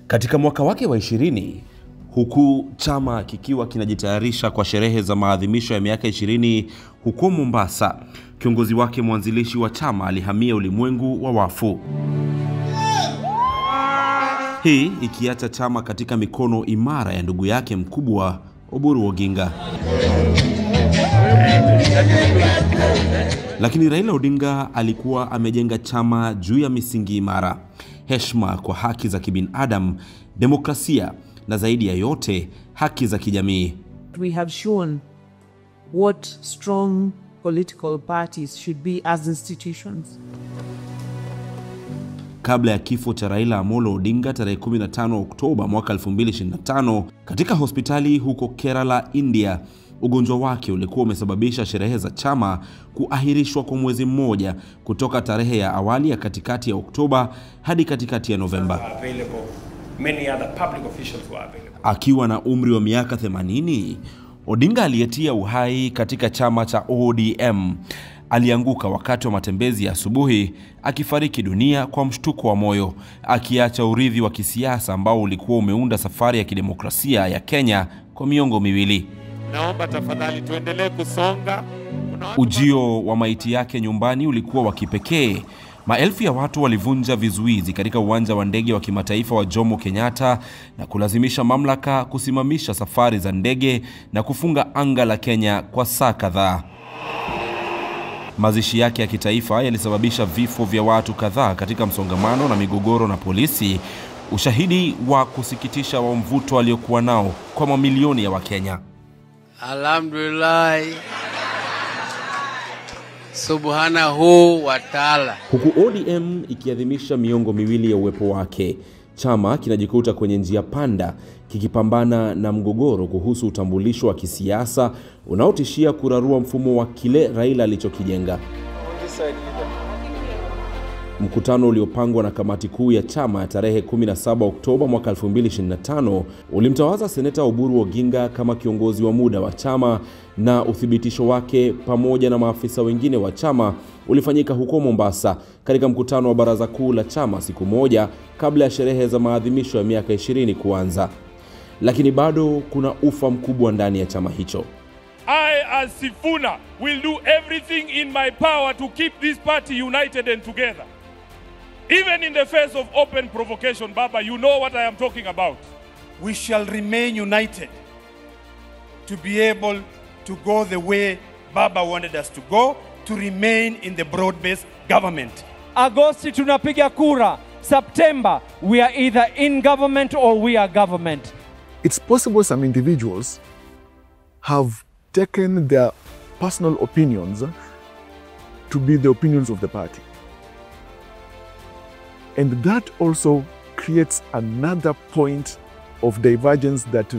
Katika mwaka wake wa 20, huku chama kikiwa kinajitayarisha kwa sherehe za maadhimisho ya miaka 20 huko Mombasa, kiongozi wake mwanzilishi wa chama alihamia ulimwengu wa wafu. Hii ikiacha chama katika mikono imara ya ndugu yake mkubwa Oburu Oginga. Lakini Raila Odinga alikuwa amejenga chama juu ya misingi imara: heshima kwa haki za kibinadamu, demokrasia na zaidi ya yote haki za kijamii. We have shown what strong political parties should be as institutions. Kabla ya kifo cha Raila Amolo Odinga tarehe 15 Oktoba mwaka 2025 katika hospitali huko Kerala, India, ugonjwa wake ulikuwa umesababisha sherehe za chama kuahirishwa kwa mwezi mmoja kutoka tarehe ya awali ya katikati ya Oktoba hadi katikati ya Novemba. Akiwa na umri wa miaka 80, Odinga aliyetia uhai katika chama cha ODM alianguka wakati wa matembezi ya asubuhi, akifariki dunia kwa mshtuko wa moyo, akiacha urithi wa kisiasa ambao ulikuwa umeunda safari ya kidemokrasia ya Kenya kwa miongo miwili. Naomba tafadhali tuendelee kusonga. Ujio wa maiti yake nyumbani ulikuwa wa kipekee. Maelfu ya watu walivunja vizuizi katika uwanja wa ndege wa kimataifa wa Jomo Kenyatta na kulazimisha mamlaka kusimamisha safari za ndege na kufunga anga la Kenya kwa saa kadhaa. Mazishi yake ya kitaifa yalisababisha vifo vya watu kadhaa katika msongamano na migogoro na polisi, ushahidi wa kusikitisha wa mvuto aliokuwa nao kwa mamilioni ya Wakenya. Alhamdulillah, subhanahu wa ta'ala. Huku ODM ikiadhimisha miongo miwili ya uwepo wake, chama kinajikuta kwenye njia panda, kikipambana na mgogoro kuhusu utambulisho wa kisiasa unaotishia kurarua mfumo wa kile Raila alichokijenga. Mkutano uliopangwa na kamati kuu ya chama ya tarehe 17 Oktoba mwaka 2025 ulimtawaza seneta Oburu Oginga kama kiongozi wa muda wa chama, na uthibitisho wake pamoja na maafisa wengine wa chama ulifanyika huko Mombasa katika mkutano wa baraza kuu la chama siku moja kabla ya sherehe za maadhimisho ya miaka 20 kuanza. Lakini bado kuna ufa mkubwa ndani ya chama hicho. I as Sifuna will do everything in my power to keep this party united and together. Even in the face of open provocation, Baba, you know what I am talking about. We shall remain united to be able to go the way Baba wanted us to go, to remain in the broad-based government. Agosti tunapiga kura. September, we are either in government or we are government. It's possible some individuals have taken their personal opinions to be the opinions of the party. And that also creates another point of divergence that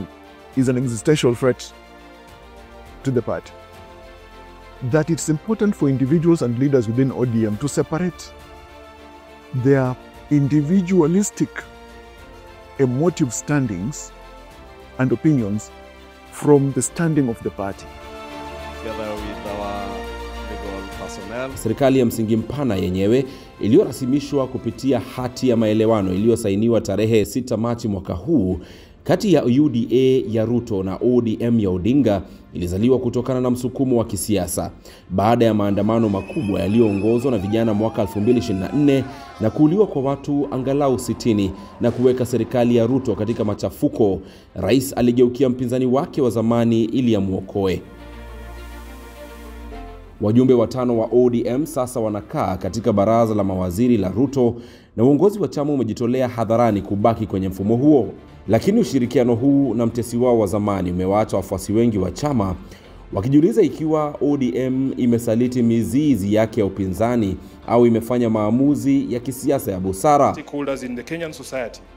is an existential threat to the party. That it's important for individuals and leaders within ODM to separate their individualistic emotive standings and opinions from the standing of the party. Serikali ya msingi mpana yenyewe iliyorasimishwa kupitia hati ya maelewano iliyosainiwa tarehe 6 Machi mwaka huu kati ya UDA ya Ruto na ODM ya Odinga ilizaliwa kutokana na msukumo wa kisiasa baada ya maandamano makubwa yaliyoongozwa na vijana mwaka 2024 na kuuliwa kwa watu angalau 60 na kuweka serikali ya Ruto katika machafuko. Rais aligeukia mpinzani wake wa zamani ili amuokoe. Wajumbe 5 wa ODM sasa wanakaa katika baraza la mawaziri la Ruto, na uongozi wa chama umejitolea hadharani kubaki kwenye mfumo huo. Lakini ushirikiano huu na mtesi wao wa zamani umewaacha wafuasi wengi wa chama wakijiuliza ikiwa ODM imesaliti mizizi yake ya upinzani au imefanya maamuzi ya kisiasa ya busara.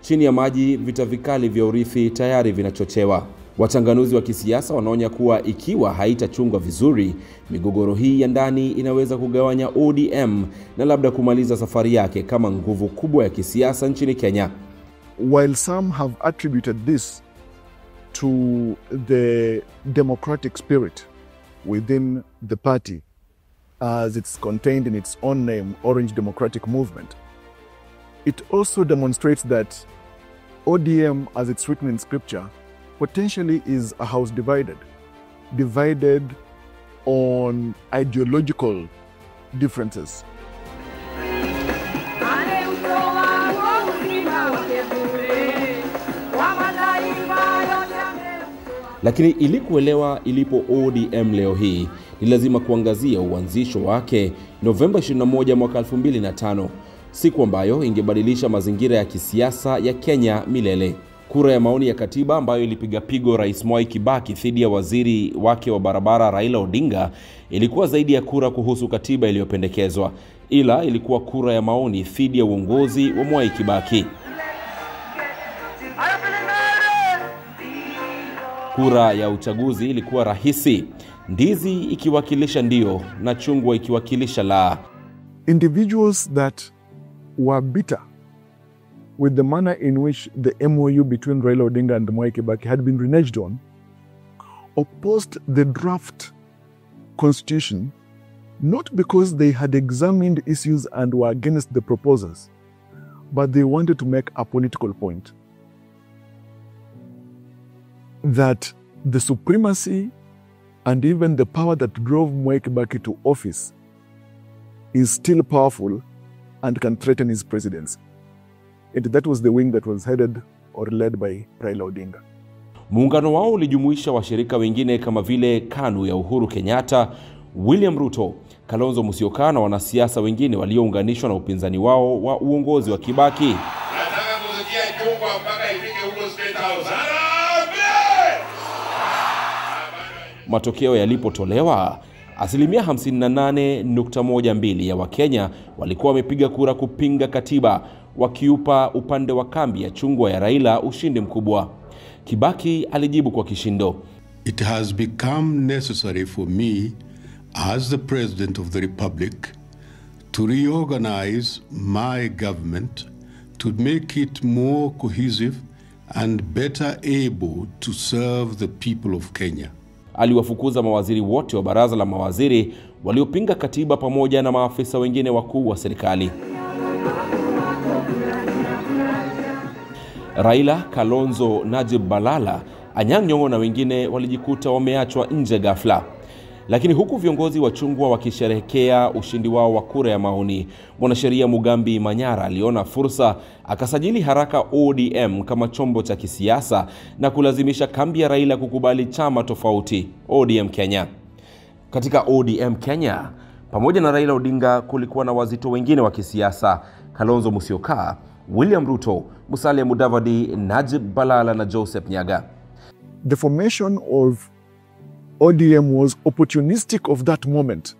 Chini ya maji, vita vikali vya urithi tayari vinachochewa. Wachanganuzi wa kisiasa wanaonya kuwa ikiwa haitachungwa vizuri, migogoro hii ya ndani inaweza kugawanya ODM na labda kumaliza safari yake kama nguvu kubwa ya kisiasa nchini Kenya. While some have attributed this to the democratic spirit within the party, as it's contained in its own name, Orange Democratic Movement, it also demonstrates that ODM, as it's written in scripture, potentially is a house divided on ideological differences. Lakini ili kuelewa ilipo ODM leo hii, ni lazima kuangazia uanzisho wake Novemba 21 mwaka 2005, siku ambayo ingebadilisha mazingira ya kisiasa ya Kenya milele. Kura ya maoni ya katiba ambayo ilipiga pigo Rais Mwai Kibaki dhidi ya waziri wake wa barabara Raila Odinga ilikuwa zaidi ya kura kuhusu katiba iliyopendekezwa, ila ilikuwa kura ya maoni dhidi ya uongozi wa Mwai Kibaki. Kura ya uchaguzi ilikuwa rahisi, ndizi ikiwakilisha ndio na chungwa ikiwakilisha la. Individuals that were bitter with the manner in which the MOU between Raila Odinga and Mwai Kibaki had been reneged on, opposed the draft constitution, not because they had examined issues and were against the proposals, but they wanted to make a political point. That the supremacy and even the power that drove Mwai Kibaki to office is still powerful and can threaten his presidency. And that was the wing that was headed or led by Raila Odinga. Muungano wao ulijumuisha washirika wengine kama vile KANU ya Uhuru Kenyatta, William Ruto, Kalonzo Musyoka na wanasiasa wengine waliounganishwa na upinzani wao wa uongozi wa Kibaki. Nataka kusikia chungwa mpaka ifike huko State House. Matokeo yalipotolewa, asilimia 58.12 ya Wakenya walikuwa wamepiga kura kupinga katiba, wakiupa upande wa kambi ya chungwa ya Raila ushindi mkubwa. Kibaki alijibu kwa kishindo. It has become necessary for me as the President of the Republic to reorganize my government to make it more cohesive and better able to serve the people of Kenya. Aliwafukuza mawaziri wote wa baraza la mawaziri waliopinga katiba pamoja na maafisa wengine wakuu wa serikali. Raila, Kalonzo, Najib Balala, Anyang' Nyong'o na wengine walijikuta wameachwa nje ghafla. Lakini huku viongozi wa chungwa wakisherehekea ushindi wao wa kura ya maoni, mwanasheria Mugambi Manyara aliona fursa, akasajili haraka ODM kama chombo cha kisiasa na kulazimisha kambi ya Raila kukubali chama tofauti, ODM Kenya. Katika ODM Kenya, pamoja na Raila Odinga kulikuwa na wazito wengine wa kisiasa: Kalonzo Musyoka, William Ruto, Musalia Mudavadi, Najib Balala na Joseph Nyaga. The formation of ODM was opportunistic of that moment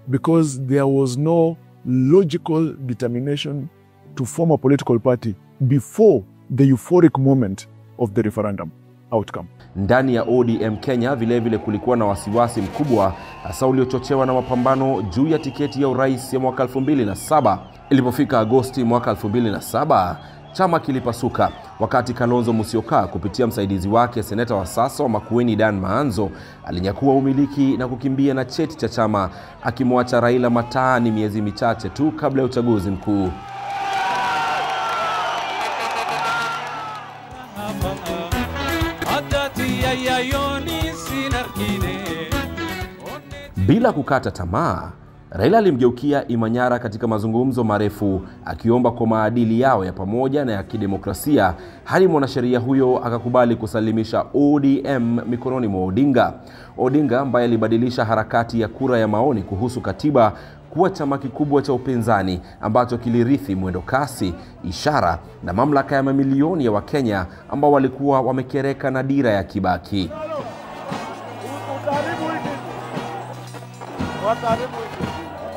because there was no logical determination to form a political party before the euphoric moment of the referendum outcome. Ndani ya ODM Kenya vile kulikuwa na wasiwasi mkubwa, hasa uliochochewa na mapambano juu ya tiketi ya urais ya mwaka 2007. Ilipofika Agosti mwaka 2007, chama kilipasuka wakati Kalonzo Musyoka kupitia msaidizi wake seneta wa sasa wa Makueni Dan Maanzo alinyakua umiliki na kukimbia na cheti cha chama, akimwacha Raila mataani miezi michache tu kabla ya uchaguzi mkuu. Bila kukata tamaa, Raila alimgeukia Imanyara katika mazungumzo marefu, akiomba kwa maadili yao ya pamoja na ya kidemokrasia, hadi mwanasheria huyo akakubali kusalimisha ODM mikononi mwa Odinga. Odinga ambaye alibadilisha harakati ya kura ya maoni kuhusu katiba kuwa chama kikubwa cha upinzani ambacho kilirithi mwendo kasi, ishara na mamlaka ya mamilioni ya Wakenya ambao walikuwa wamekereka na dira ya Kibaki.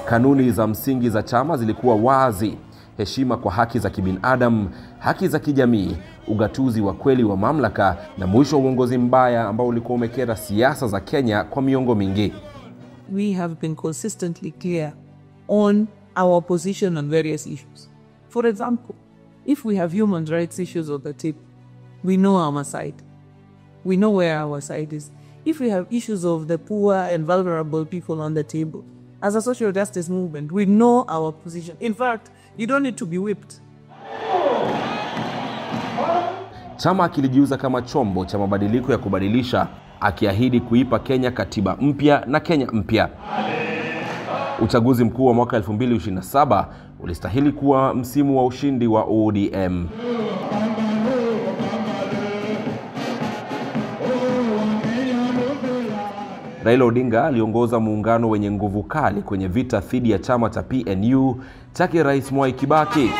Kanuni za msingi za chama zilikuwa wazi: heshima kwa haki za kibinadamu, haki za kijamii, ugatuzi wa kweli wa mamlaka na mwisho wa uongozi mbaya ambao ulikuwa umekera siasa za Kenya kwa miongo mingi. We have been consistently clear on our position on various issues. For example, if we have human rights issues on the table, we know our side. We know where our side is. If we have issues of the poor and vulnerable people on the table, as a social justice movement, we know our position. In fact, you don't need to be whipped. Chama kilijiuza kama chombo cha mabadiliko ya kubadilisha, akiahidi kuipa Kenya katiba mpya na Kenya mpya. Uchaguzi mkuu wa mwaka 2027 ulistahili kuwa msimu wa ushindi wa ODM. Raila Odinga aliongoza muungano wenye nguvu kali kwenye vita dhidi ya chama cha PNU chake Rais Mwai Kibaki.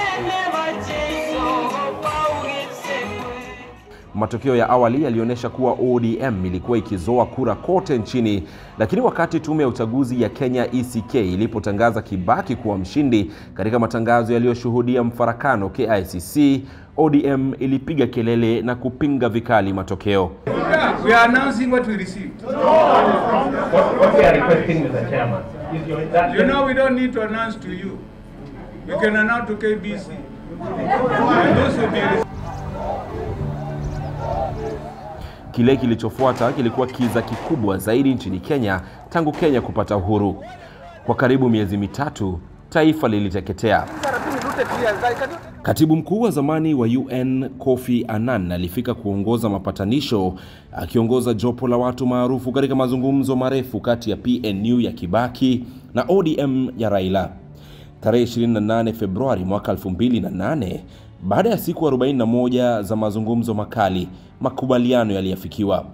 Matokeo ya awali yalionyesha kuwa ODM ilikuwa ikizoa kura kote nchini, lakini wakati tume ya uchaguzi ya Kenya ECK ilipotangaza Kibaki kuwa mshindi katika matangazo yaliyoshuhudia mfarakano KICC, ODM ilipiga kelele na kupinga vikali matokeo. We are announcing what we received. What we are requesting, Mr. Chairman, you know, we don't need to announce to you. We can announce to KBC. And those will be. Kile kilichofuata kilikuwa kiza kikubwa zaidi nchini Kenya tangu Kenya kupata uhuru. Kwa karibu miezi mitatu, taifa liliteketea. Katibu mkuu wa zamani wa UN Kofi Annan alifika kuongoza mapatanisho, akiongoza jopo la watu maarufu katika mazungumzo marefu kati ya PNU ya Kibaki na ODM ya Raila. Tarehe 28 Februari mwaka 2008, baada ya siku 41 za mazungumzo makali, makubaliano yaliafikiwa.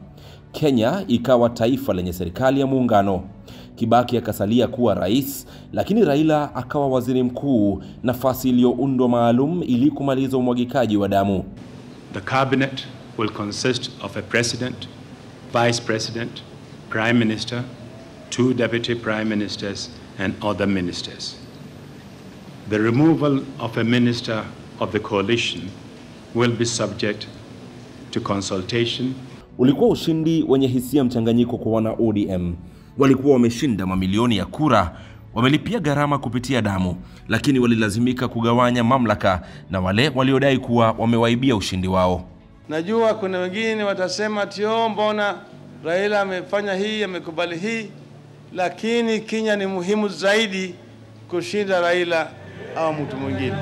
Kenya ikawa taifa lenye serikali ya muungano. Kibaki akasalia kuwa rais, lakini Raila akawa waziri mkuu, nafasi iliyoundwa maalum ili kumaliza umwagikaji wa damu. The cabinet will consist of a president, vice president, prime minister, 2 deputy prime ministers and other ministers. The removal of a minister of the coalition will be subject to consultation. Ulikuwa ushindi wenye hisia mchanganyiko kwa wana ODM. Walikuwa wameshinda mamilioni ya kura, wamelipia gharama kupitia damu, lakini walilazimika kugawanya mamlaka na wale waliodai kuwa wamewaibia ushindi wao. Najua kuna wengine watasema tio mbona Raila amefanya hii, amekubali hii, lakini Kenya ni muhimu zaidi kushinda Raila au mtu mwingine.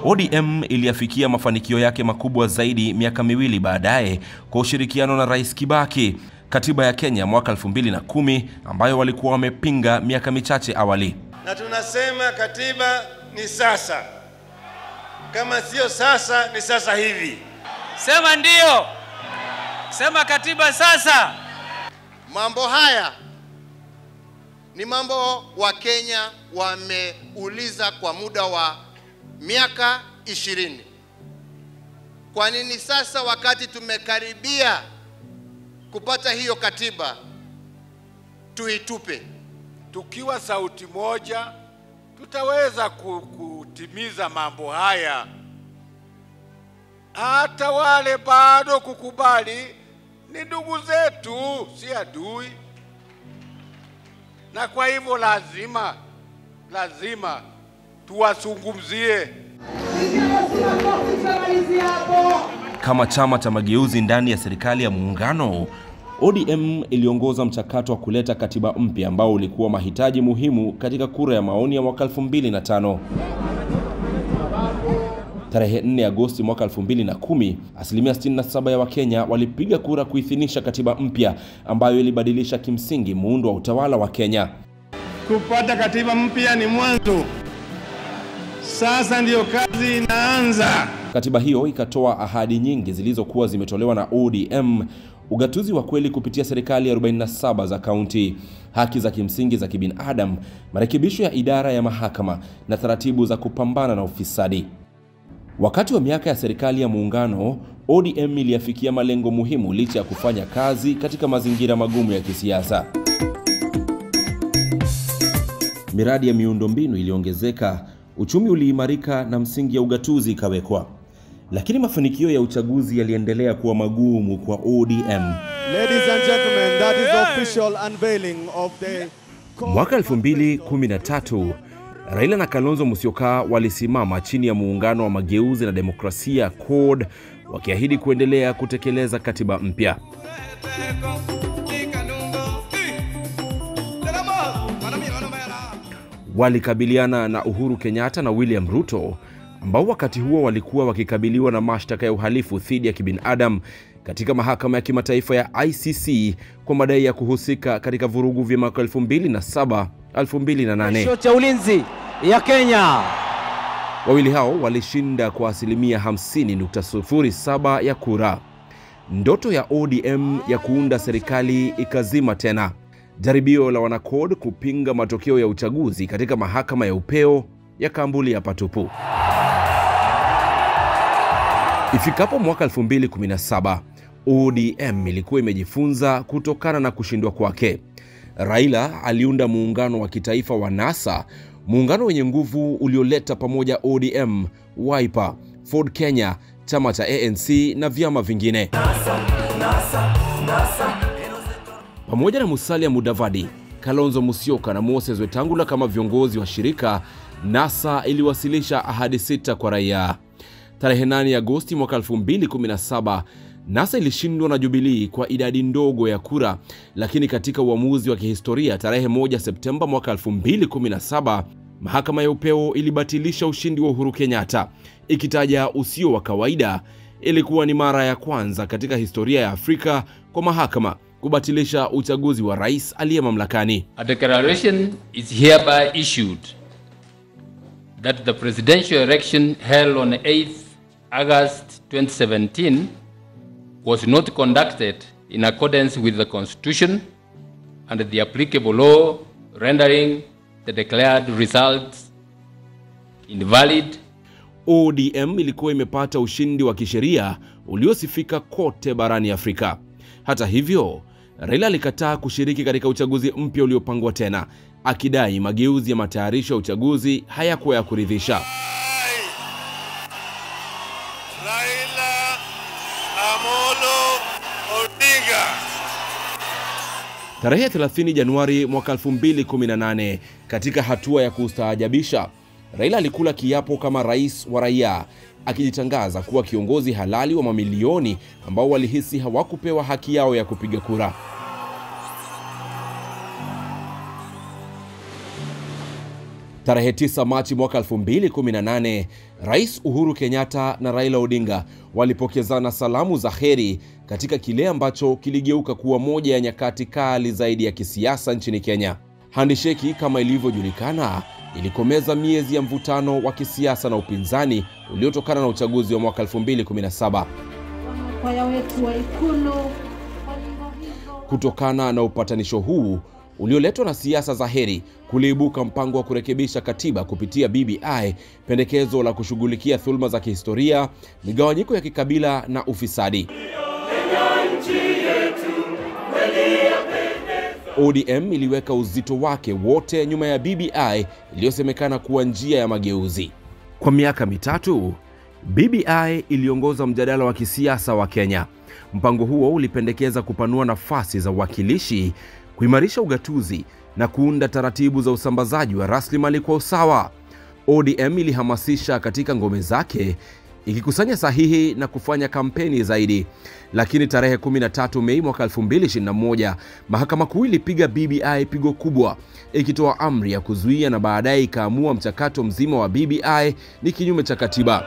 ODM iliafikia mafanikio yake makubwa zaidi miaka miwili baadaye kwa ushirikiano na Rais Kibaki. Katiba ya Kenya mwaka 2010 ambayo walikuwa wamepinga miaka michache awali. Na tunasema katiba ni sasa. Kama sio sasa, ni sasa hivi. Sema ndio. Sema katiba sasa. Mambo haya ni mambo wa Kenya wameuliza kwa muda wa miaka 20. Kwa nini sasa wakati tumekaribia kupata hiyo katiba tuitupe? Tukiwa sauti moja tutaweza kutimiza mambo haya. Hata wale bado kukubali ni ndugu zetu, si adui. Na kwa hivyo lazima tuwazungumzie. Kama chama cha mageuzi ndani ya serikali ya muungano, ODM iliongoza mchakato wa kuleta katiba mpya ambao ulikuwa mahitaji muhimu katika kura ya maoni ya mwaka 2005. Tarehe 4 Agosti mwaka 2010, asilimia 67 ya Wakenya walipiga kura kuidhinisha katiba mpya ambayo ilibadilisha kimsingi muundo wa utawala wa Kenya. Kupata katiba mpya ni mwanzo. Sasa ndio kazi inaanza. Katiba hiyo ikatoa ahadi nyingi zilizokuwa zimetolewa na ODM: ugatuzi wa kweli kupitia serikali ya 47 za kaunti, haki za kimsingi za kibinadamu, marekebisho ya idara ya mahakama na taratibu za kupambana na ufisadi. Wakati wa miaka ya serikali ya muungano, ODM iliafikia malengo muhimu licha ya kufanya kazi katika mazingira magumu ya kisiasa. Miradi ya miundombinu iliongezeka, uchumi uliimarika na msingi ya ugatuzi ikawekwa. Lakini mafanikio ya uchaguzi yaliendelea kuwa magumu kwa ODM. Ladies and gentlemen, that is the official unveiling of the... Mwaka 2013, Raila na Kalonzo Musyoka walisimama chini ya muungano wa mageuzi na demokrasia CORD, wakiahidi kuendelea kutekeleza katiba mpya. walikabiliana na Uhuru Kenyatta na William Ruto, ambao wakati huo walikuwa wakikabiliwa na mashtaka ya uhalifu dhidi ya kibinadamu katika mahakama ya kimataifa ya ICC kwa madai ya kuhusika katika vurugu vya mwaka 2007-2008. Shoti ya ulinzi ya Kenya. Wawili hao walishinda kwa asilimia 50.07 ya kura. Ndoto ya ODM ya kuunda serikali ikazima tena. Jaribio la wanakod kupinga matokeo ya uchaguzi katika mahakama ya upeo yakaambulia patupu. Ifikapo mwaka 2017, ODM ilikuwa imejifunza kutokana na kushindwa kwake. Raila aliunda muungano wa kitaifa wa NASA, muungano wenye nguvu ulioleta pamoja ODM, Wiper, Ford Kenya, chama cha ANC na vyama vingine. Pamoja na Musalia Mudavadi, Kalonzo Musyoka na Moses Wetangula kama viongozi wa shirika, NASA iliwasilisha ahadi 6 kwa raia. Tarehe 8 Agosti mwaka 2017, NASA ilishindwa na Jubilee kwa idadi ndogo ya kura, lakini katika uamuzi wa kihistoria tarehe 1 Septemba mwaka 2017, mahakama ya upeo ilibatilisha ushindi wa Uhuru Kenyatta, ikitaja usio wa kawaida. Ilikuwa ni mara ya kwanza katika historia ya Afrika kwa mahakama kubatilisha uchaguzi wa rais aliye mamlakani. A declaration is hereby issued that the presidential election held on 8th August 2017 was not conducted in accordance with the Constitution and the applicable law, rendering the declared results invalid. ODM ilikuwa imepata ushindi wa kisheria uliosifika kote barani Afrika. Hata hivyo, Raila alikataa kushiriki katika uchaguzi mpya uliopangwa tena, akidai mageuzi ya matayarisho ya uchaguzi hayakuwa ya kuridhisha. Raila Amolo Odinga. Tarehe 30 Januari mwaka 2018, katika hatua ya kustaajabisha, Raila alikula kiapo kama rais wa raia, akijitangaza kuwa kiongozi halali wa mamilioni ambao walihisi hawakupewa haki yao ya kupiga kura. Tarehe 9 Machi mwaka 2018, Rais Uhuru Kenyatta na Raila Odinga walipokezana salamu za heri katika kile ambacho kiligeuka kuwa moja ya nyakati kali zaidi ya kisiasa nchini Kenya. Handisheki, kama ilivyojulikana, ilikomeza miezi ya mvutano wa kisiasa na upinzani uliotokana na uchaguzi wa mwaka 2017. Kutokana na upatanisho huu ulioletwa na siasa za heri, kuliibuka mpango wa kurekebisha katiba kupitia BBI, pendekezo la kushughulikia dhulma za kihistoria, migawanyiko ya kikabila na ufisadi. ODM iliweka uzito wake wote nyuma ya BBI iliyosemekana kuwa njia ya mageuzi. Kwa miaka mitatu, BBI iliongoza mjadala wa kisiasa wa Kenya. Mpango huo ulipendekeza kupanua nafasi za uwakilishi, kuimarisha ugatuzi na kuunda taratibu za usambazaji wa rasilimali kwa usawa. ODM ilihamasisha katika ngome zake, ikikusanya sahihi na kufanya kampeni zaidi. Lakini tarehe 13 Mei mwaka 2021, mahakama kuu ilipiga BBI pigo kubwa, ikitoa amri ya kuzuia na baadaye ikaamua mchakato mzima wa BBI ni kinyume cha katiba.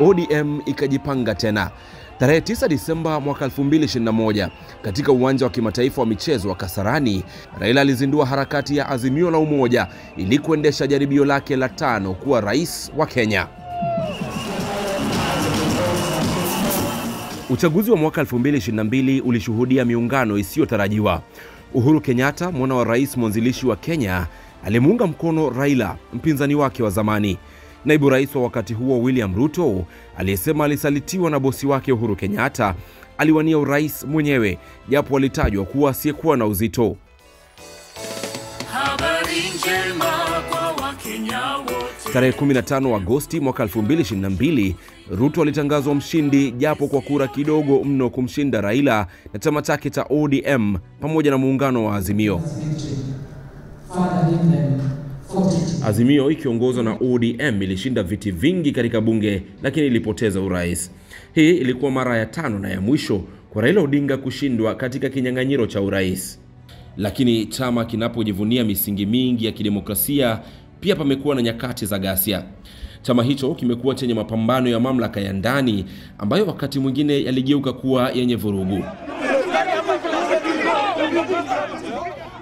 ODM ikajipanga tena. Tarehe 9 Disemba mwaka 2021, katika uwanja wa kimataifa wa michezo wa Kasarani, Raila alizindua harakati ya Azimio la Umoja ili kuendesha jaribio lake la 5 kuwa rais wa Kenya. Uchaguzi wa mwaka 2022 ulishuhudia miungano isiyotarajiwa. Uhuru Kenyatta, mwana wa rais mwanzilishi wa Kenya, alimuunga mkono Raila, mpinzani wake wa zamani. Naibu rais wa wakati huo William Ruto, aliyesema alisalitiwa na bosi wake Uhuru Kenyatta, aliwania urais mwenyewe, japo alitajwa kuwa asiyekuwa na uzito. Tarehe 15 Agosti mwaka 2022, Ruto alitangazwa mshindi, japo kwa kura kidogo mno kumshinda Raila na chama chake cha ODM pamoja na muungano wa Azimio. Azimio ikiongozwa na ODM ilishinda viti vingi katika bunge, lakini ilipoteza urais. Hii ilikuwa mara ya 5 na ya mwisho kwa Raila Odinga kushindwa katika kinyang'anyiro cha urais. Lakini chama kinapojivunia misingi mingi ya kidemokrasia, pia pamekuwa na nyakati za ghasia. Chama hicho kimekuwa chenye mapambano ya mamlaka ya ndani ambayo wakati mwingine yaligeuka kuwa yenye vurugu.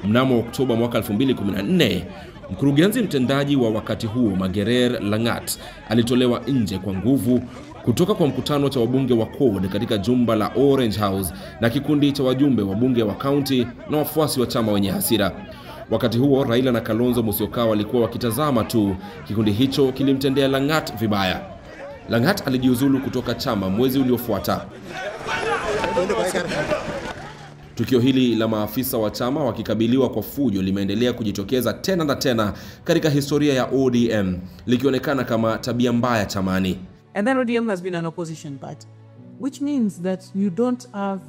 Mnamo Oktoba mwaka 2014, mkurugenzi mtendaji wa wakati huo Margerer Langat alitolewa nje kwa nguvu kutoka kwa mkutano cha wabunge wa CORD katika jumba la Orange House na kikundi cha wajumbe wa bunge wa kaunti na wafuasi wa chama wenye hasira. Wakati huo Raila na Kalonzo Musyoka walikuwa wakitazama tu. Kikundi hicho kilimtendea Langat vibaya. Langat alijiuzulu kutoka chama mwezi uliofuata. Tukio hili la maafisa wa chama wakikabiliwa kwa fujo limeendelea kujitokeza tena na tena katika historia ya ODM, likionekana kama tabia mbaya chamani. And then ODM has been an opposition party, which means that you don't have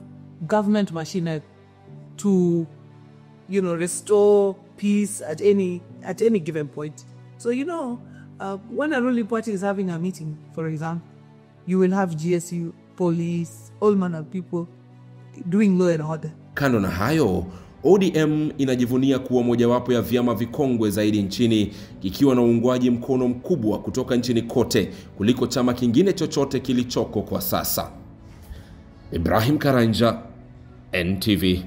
government machinery to, restore peace at any given point. So, when a ruling party is having a meeting, for example, you will have GSU, police, all manner of people doing law and order. Kando na hayo, ODM inajivunia kuwa mojawapo ya vyama vikongwe zaidi nchini, kikiwa na uungwaji mkono mkubwa kutoka nchini kote kuliko chama kingine chochote kilichoko kwa sasa. Ibrahim Karanja, NTV.